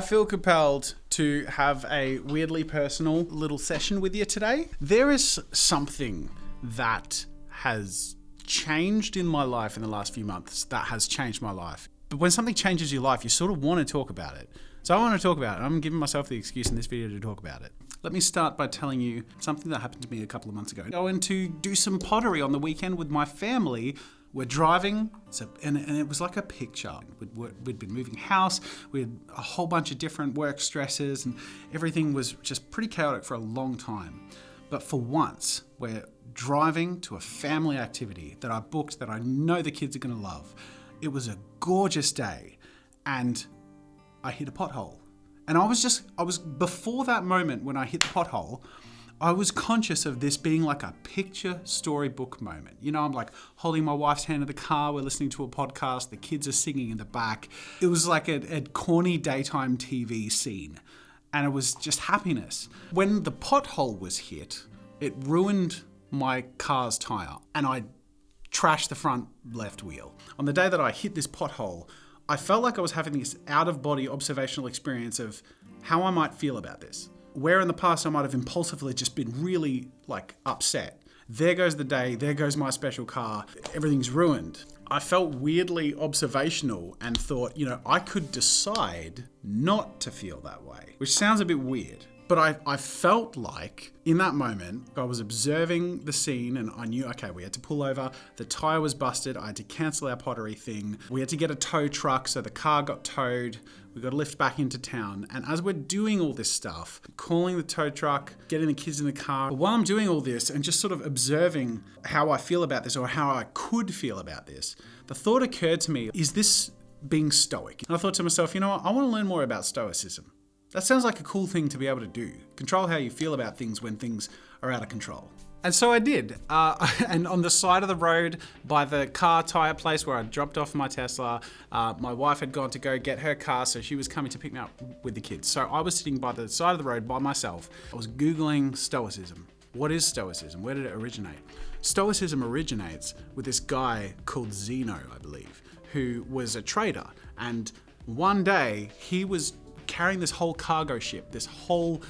I feel compelled to have a weirdly personal little session with you today. There is something that has changed in my life in the last few months that has changed my life. But when something changes your life, you sort of want to talk about it. So I want to talk about it. I'm giving myself the excuse in this video to talk about it. Let me start by telling you something that happened to me a couple of months ago. Going to do some pottery on the weekend with my family. We're driving, and it was like a picture. We'd been moving house, we had a whole bunch of different work stresses, and everything was just pretty chaotic for a long time. But for once, we're driving to a family activity that I booked that I know the kids are gonna love. It was a gorgeous day, and I hit a pothole. And I was before that moment when I hit the pothole, I was conscious of this being like a picture storybook moment. You know, I'm like holding my wife's hand in the car, we're listening to a podcast, the kids are singing in the back. It was like a corny daytime TV scene, and it was just happiness. When the pothole was hit, it ruined my car's tire, and I trashed the front left wheel. On the day that I hit this pothole, I felt like I was having this out-of-body observational experience of how I might feel about this. Where in the past I might have impulsively just been really upset. There goes the day, there goes my special car, everything's ruined. I felt weirdly observational and thought, I could decide not to feel that way, which sounds a bit weird. But I felt like in that moment, I was observing the scene and I knew, okay, we had to pull over. The tire was busted. I had to cancel our pottery thing. We had to get a tow truck, so the car got towed. We got to lift back into town. And as we're doing all this stuff, calling the tow truck, getting the kids in the car, while I'm doing all this and just sort of observing how I feel about this or how I could feel about this, the thought occurred to me, is this being stoic? And I thought to myself, you know what? I want to learn more about stoicism. That sounds like a cool thing to be able to do. Control how you feel about things when things are out of control. And so I did. And on the side of the road by the car tire place where I dropped off my Tesla, my wife had gone to go get her car, so she was coming to pick me up with the kids. So I was sitting by the side of the road by myself. I was Googling stoicism. What is stoicism? Where did it originate? Stoicism originates with this guy called Zeno, I believe, who was a trader. And one day he was carrying this whole cargo ship, this whole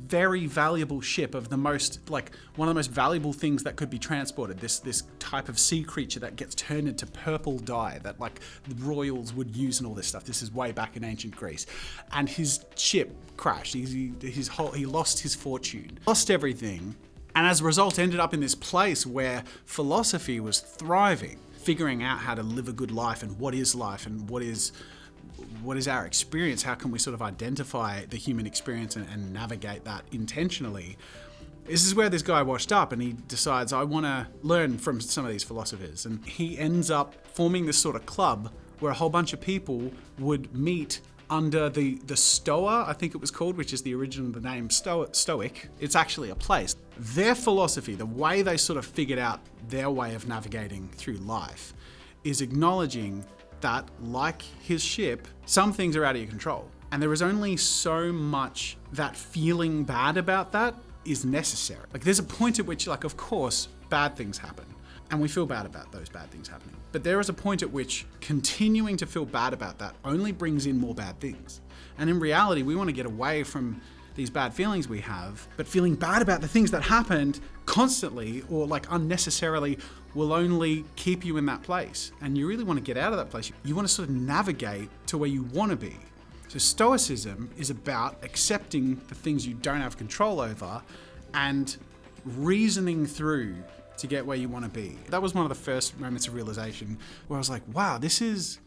very valuable ship of the most, one of the most valuable things that could be transported, this type of sea creature that gets turned into purple dye that the royals would use and all this stuff. This is way back in ancient Greece. And his ship crashed. He lost his fortune, lost everything. And as a result, ended up in this place where philosophy was thriving, figuring out how to live a good life and what is life and what is our experience? How can we sort of identify the human experience and navigate that intentionally? This is where this guy washed up and he decides, I want to learn from some of these philosophers. And he ends up forming this sort of club where a whole bunch of people would meet under the Stoa, I think it was called, which is the origin of the name Stoic. It's actually a place. Their philosophy, the way they sort of figured out their way of navigating through life, is acknowledging that, like his ship, some things are out of your control. And there is only so much that feeling bad about that is necessary. There's a point at which, of course, bad things happen. And we feel bad about those bad things happening. But there is a point at which continuing to feel bad about that only brings in more bad things. And in reality, we want to get away from these bad feelings we have, but feeling bad about the things that happened constantly or unnecessarily will only keep you in that place. And you really want to get out of that place. You want to sort of navigate to where you want to be. So Stoicism is about accepting the things you don't have control over and reasoning through to get where you want to be. That was one of the first moments of realization where I was like, wow, this is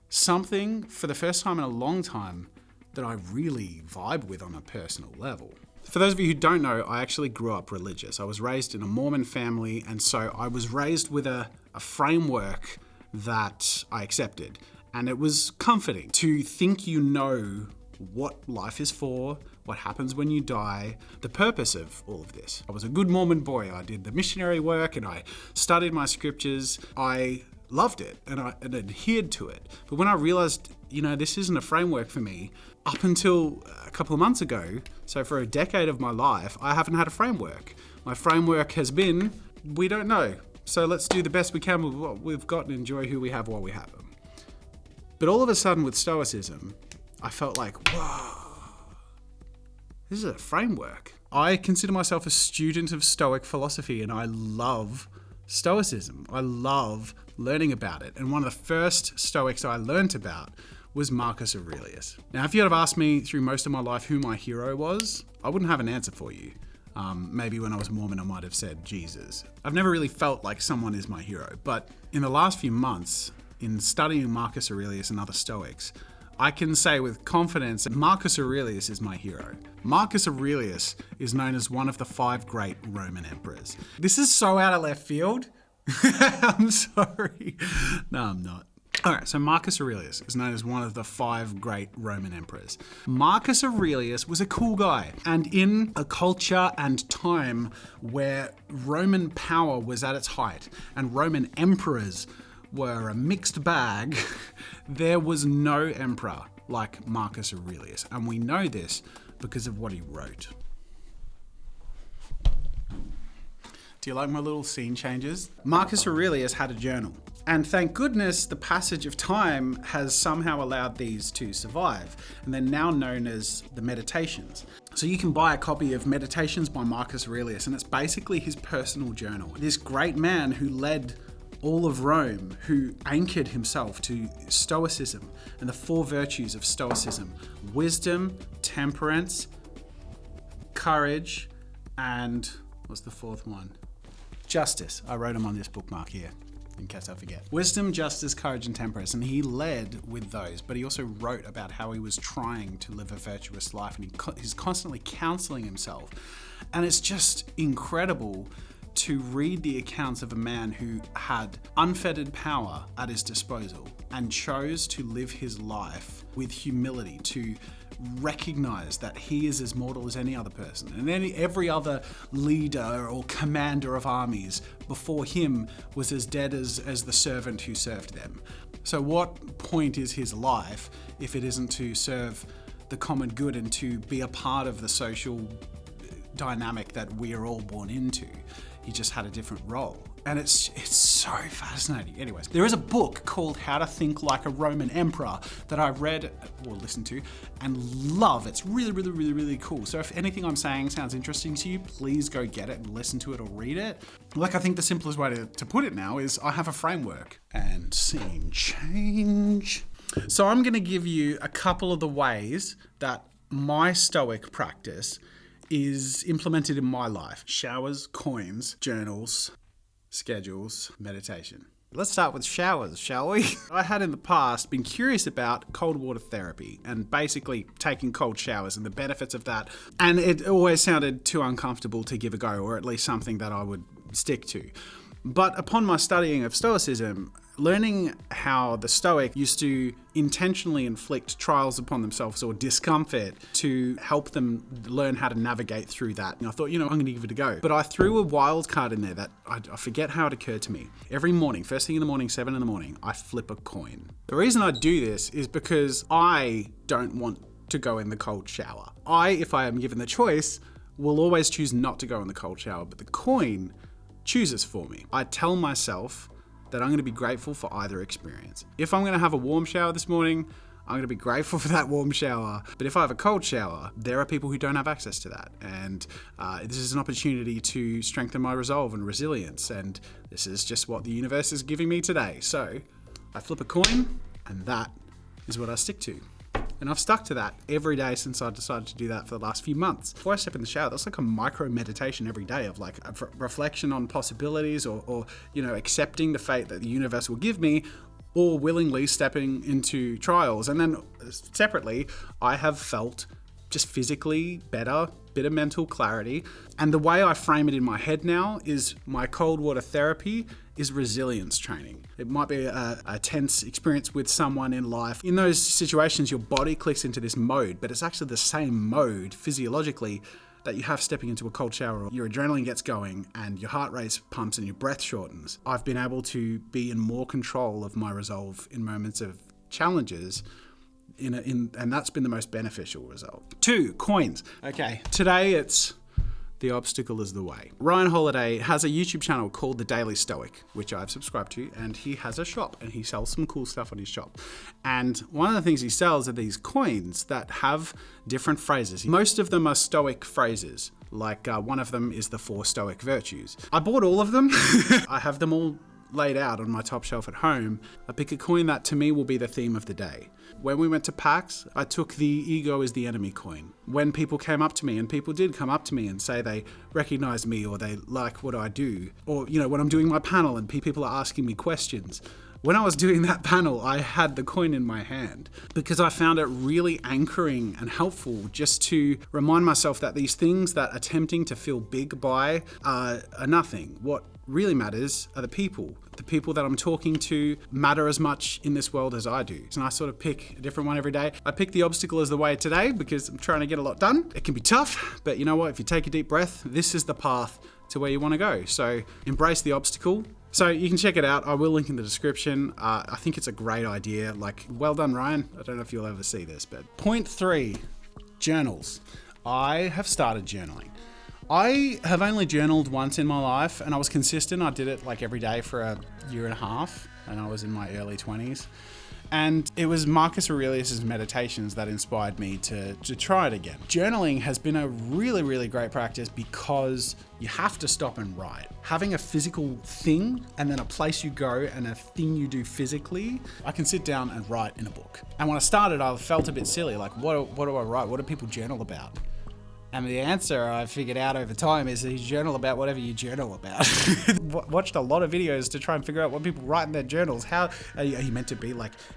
something for the first time in a long time that I really vibe with on a personal level. For those of you who don't know, I actually grew up religious. I was raised in a Mormon family, and so I was raised with a framework that I accepted. And it was comforting to think you know what life is for, what happens when you die, the purpose of all of this. I was a good Mormon boy. I did the missionary work and I studied my scriptures. I loved it and I adhered to it. But when I realized, this isn't a framework for me, up until a couple of months ago, so for a decade of my life, I haven't had a framework. My framework has been, we don't know. So let's do the best we can with what we've got and enjoy who we have while we have them. But all of a sudden with Stoicism, I felt like, whoa, this is a framework. I consider myself a student of Stoic philosophy, and I love stoicism. I love learning about it. And one of the first Stoics I learnt about was Marcus Aurelius. Now, if you had asked me through most of my life who my hero was, I wouldn't have an answer for you. Maybe when I was Mormon, I might have said Jesus. I've never really felt like someone is my hero, but in the last few months, in studying Marcus Aurelius and other Stoics, I can say with confidence that Marcus Aurelius is my hero. Marcus Aurelius is known as one of the 5 great Roman emperors. This is so out of left field. I'm sorry. No, I'm not. All right, so Marcus Aurelius is known as one of the 5 great Roman emperors. Marcus Aurelius was a cool guy, and in a culture and time where Roman power was at its height and Roman emperors were a mixed bag, there was no emperor like Marcus Aurelius, and we know this because of what he wrote. Do you like my little scene changes? Marcus Aurelius had a journal. And thank goodness the passage of time has somehow allowed these to survive. And they're now known as the Meditations. So you can buy a copy of Meditations by Marcus Aurelius, and it's basically his personal journal. This great man who led all of Rome, who anchored himself to stoicism and the 4 virtues of stoicism: wisdom, temperance, courage, and what's the 4th one? Justice. I wrote them on this bookmark here, in case I forget. Wisdom, justice, courage, and temperance. And he led with those, but he also wrote about how he was trying to live a virtuous life, and he's constantly counseling himself. And it's just incredible to read the accounts of a man who had unfettered power at his disposal and chose to live his life with humility, to recognize that he is as mortal as any other person, and every other leader or commander of armies before him was as dead as the servant who served them. So what point is his life if it isn't to serve the common good and to be a part of the social dynamic that we are all born into? He just had a different role. And it's so fascinating. Anyways, there is a book called How to Think Like a Roman Emperor that I read or listened to and love. It's really, really, really, really cool. So if anything I'm saying sounds interesting to you, please go get it and listen to it or read it. Like, I think the simplest way to put it now is I have a framework. And scene change. So I'm going to give you a couple of the ways that my Stoic practice is implemented in my life: showers, coins, journals, schedules, meditation. Let's start with showers, shall we? I had in the past been curious about cold water therapy and basically taking cold showers and the benefits of that. And it always sounded too uncomfortable to give a go, or at least something that I would stick to. But upon my studying of Stoicism, learning how the Stoic used to intentionally inflict trials upon themselves or discomfort to help them learn how to navigate through that, and I thought, I'm going to give it a go. But I threw a wild card in there that I forget how it occurred to me. Every morning, first thing in the morning, 7 in the morning, I flip a coin. The reason I do this is because I don't want to go in the cold shower. If I am given the choice, will always choose not to go in the cold shower, but the coin chooses for me. I tell myself that I'm going to be grateful for either experience. If I'm going to have a warm shower this morning, I'm going to be grateful for that warm shower. But if I have a cold shower, there are people who don't have access to that. And this is an opportunity to strengthen my resolve and resilience. And this is just what the universe is giving me today. So I flip a coin, and that is what I stick to. And I've stuck to that every day since I decided to do that for the last few months. Before I step in the shower, that's like a micro meditation every day of like a reflection on possibilities or accepting the fate that the universe will give me, or willingly stepping into trials. And then separately, I have felt just physically better, bit of mental clarity. And the way I frame it in my head now is my cold water therapy is resilience training. It might be a tense experience with someone in life. In those situations, your body clicks into this mode, but it's actually the same mode physiologically that you have stepping into a cold shower. Your adrenaline gets going and your heart rate pumps and your breath shortens. I've been able to be in more control of my resolve in moments of challenges, and that's been the most beneficial result. 2, coins. Okay, today it's the obstacle is the way. Ryan Holiday has a YouTube channel called The Daily Stoic, which I've subscribed to, and he has a shop and he sells some cool stuff on his shop. And one of the things he sells are these coins that have different phrases. Most of them are Stoic phrases. Like one of them is the 4 Stoic virtues. I bought all of them. I have them all laid out on my top shelf at home. I pick a coin that to me will be the theme of the day. When we went to PAX, I took the ego is the enemy coin. When people came up to me, and people did come up to me and say they recognize me or they like what I do, or when I'm doing my panel and people are asking me questions. When I was doing that panel, I had the coin in my hand because I found it really anchoring and helpful just to remind myself that these things that are tempting to feel big by are nothing. What really matters are the people. The people that I'm talking to matter as much in this world as I do. And I sort of pick a different one every day. I picked the obstacle as the way today because I'm trying to get a lot done. It can be tough, but you know what? If you take a deep breath, this is the path to where you want to go. So embrace the obstacle. So you can check it out. I will link in the description. I think it's a great idea. Well done, Ryan. I don't know if you'll ever see this, but point 3, journals. I have started journaling. I have only journaled once in my life, and I was consistent. I did it every day for a year and a half, and I was in my early 20s. And it was Marcus Aurelius' meditations that inspired me to try it again. Journaling has been a really, really great practice because you have to stop and write. Having a physical thing and then a place you go and a thing you do physically, I can sit down and write in a book. And when I started, I felt a bit silly. What do I write? What do people journal about? And the answer I figured out over time is that you journal about whatever you journal about. Watched a lot of videos to try and figure out what people write in their journals. How are you meant to be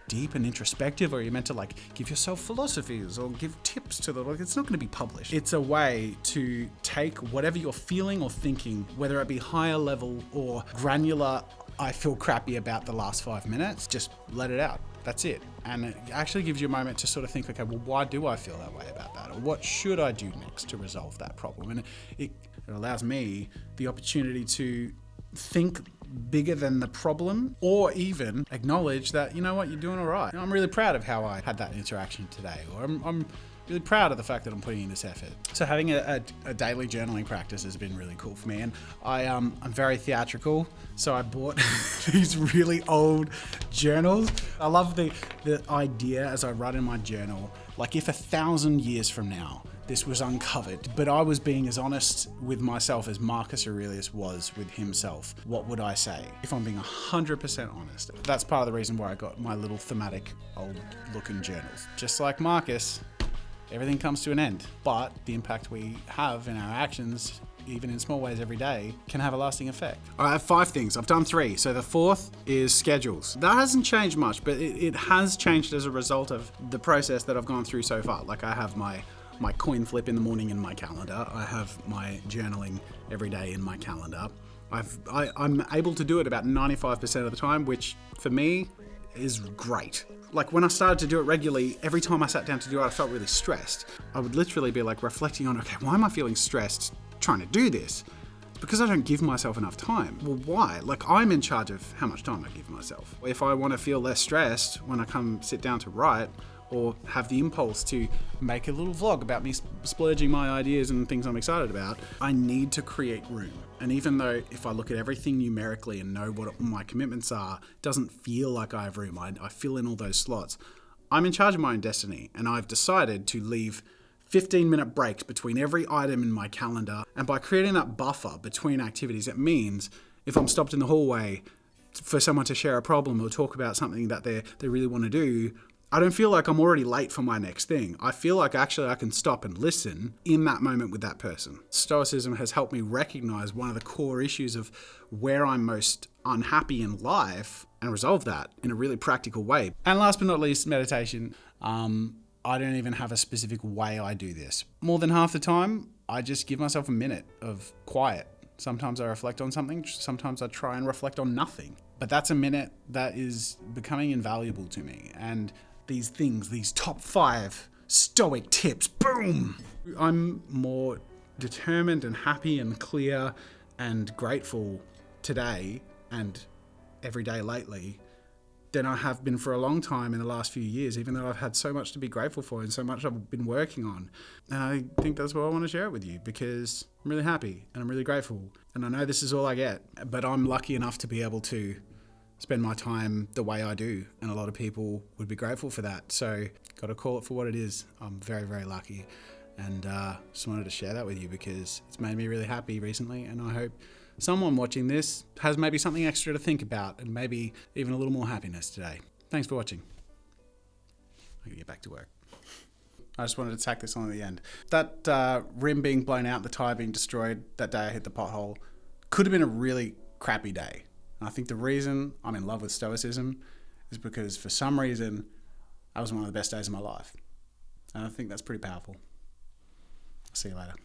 deep and introspective, or are you meant to give yourself philosophies or give tips to the it's not going to be published. It's a way to take whatever you're feeling or thinking, whether it be higher level or granular, I feel crappy about the last 5 minutes, just let it out. That's it. And it actually gives you a moment to sort of think, okay, well, why do I feel that way about that? Or what should I do next to resolve that problem? And it allows me the opportunity to think bigger than the problem, or even acknowledge that, you know what, you're doing all right. I'm really proud of how I had that interaction today, or I'm really proud of the fact that I'm putting in this effort. So having a daily journaling practice has been really cool for me. And I'm very theatrical, so I bought these really old journals. I love the idea as I write in my journal, if 1,000 years from now, this was uncovered, but I was being as honest with myself as Marcus Aurelius was with himself, what would I say? If I'm being 100% honest. That's part of the reason why I got my little thematic old looking journals. Just like Marcus, everything comes to an end, but the impact we have in our actions, even in small ways every day, can have a lasting effect. I have 5 things. I've done 3. So the 4th is schedules. That hasn't changed much, but it has changed as a result of the process that I've gone through so far. I have my coin flip in the morning in my calendar. I have my journaling every day in my calendar. I'm able to do it about 95% of the time, which for me is great. When I started to do it regularly, every time I sat down to do it, I felt really stressed. I would literally be reflecting on, okay, why am I feeling stressed trying to do this? It's because I don't give myself enough time. Well, why? I'm in charge of how much time I give myself. If I want to feel less stressed when I come sit down to write, or have the impulse to make a little vlog about me splurging my ideas and things I'm excited about, I need to create room. And even though if I look at everything numerically and know what my commitments are, it doesn't feel like I have room. I fill in all those slots. I'm in charge of my own destiny, and I've decided to leave 15-minute breaks between every item in my calendar. And by creating that buffer between activities, it means if I'm stopped in the hallway for someone to share a problem or talk about something that they really want to do, I don't feel like I'm already late for my next thing. I feel like actually I can stop and listen in that moment with that person. Stoicism has helped me recognize one of the core issues of where I'm most unhappy in life and resolve that in a really practical way. And last but not least, meditation. I don't even have a specific way I do this. More than half the time, I just give myself a minute of quiet. Sometimes I reflect on something. Sometimes I try and reflect on nothing. But that's a minute that is becoming invaluable to me. And these things, these top 5 stoic tips, boom! I'm more determined and happy and clear and grateful today and every day lately than I have been for a long time in the last few years, even though I've had so much to be grateful for and so much I've been working on. And I think that's why I want to share it with you, because I'm really happy and I'm really grateful. And I know this is all I get, but I'm lucky enough to be able to spend my time the way I do. And a lot of people would be grateful for that. So got to call it for what it is. I'm very, very lucky. And just wanted to share that with you because it's made me really happy recently. And I hope someone watching this has maybe something extra to think about and maybe even a little more happiness today. Thanks for watching. I'm going to get back to work. I just wanted to tack this on at the end. That rim being blown out, the tyre being destroyed, that day I hit the pothole, could have been a really crappy day. And I think the reason I'm in love with stoicism is because for some reason, that was one of the best days of my life. And I think that's pretty powerful. I'll see you later.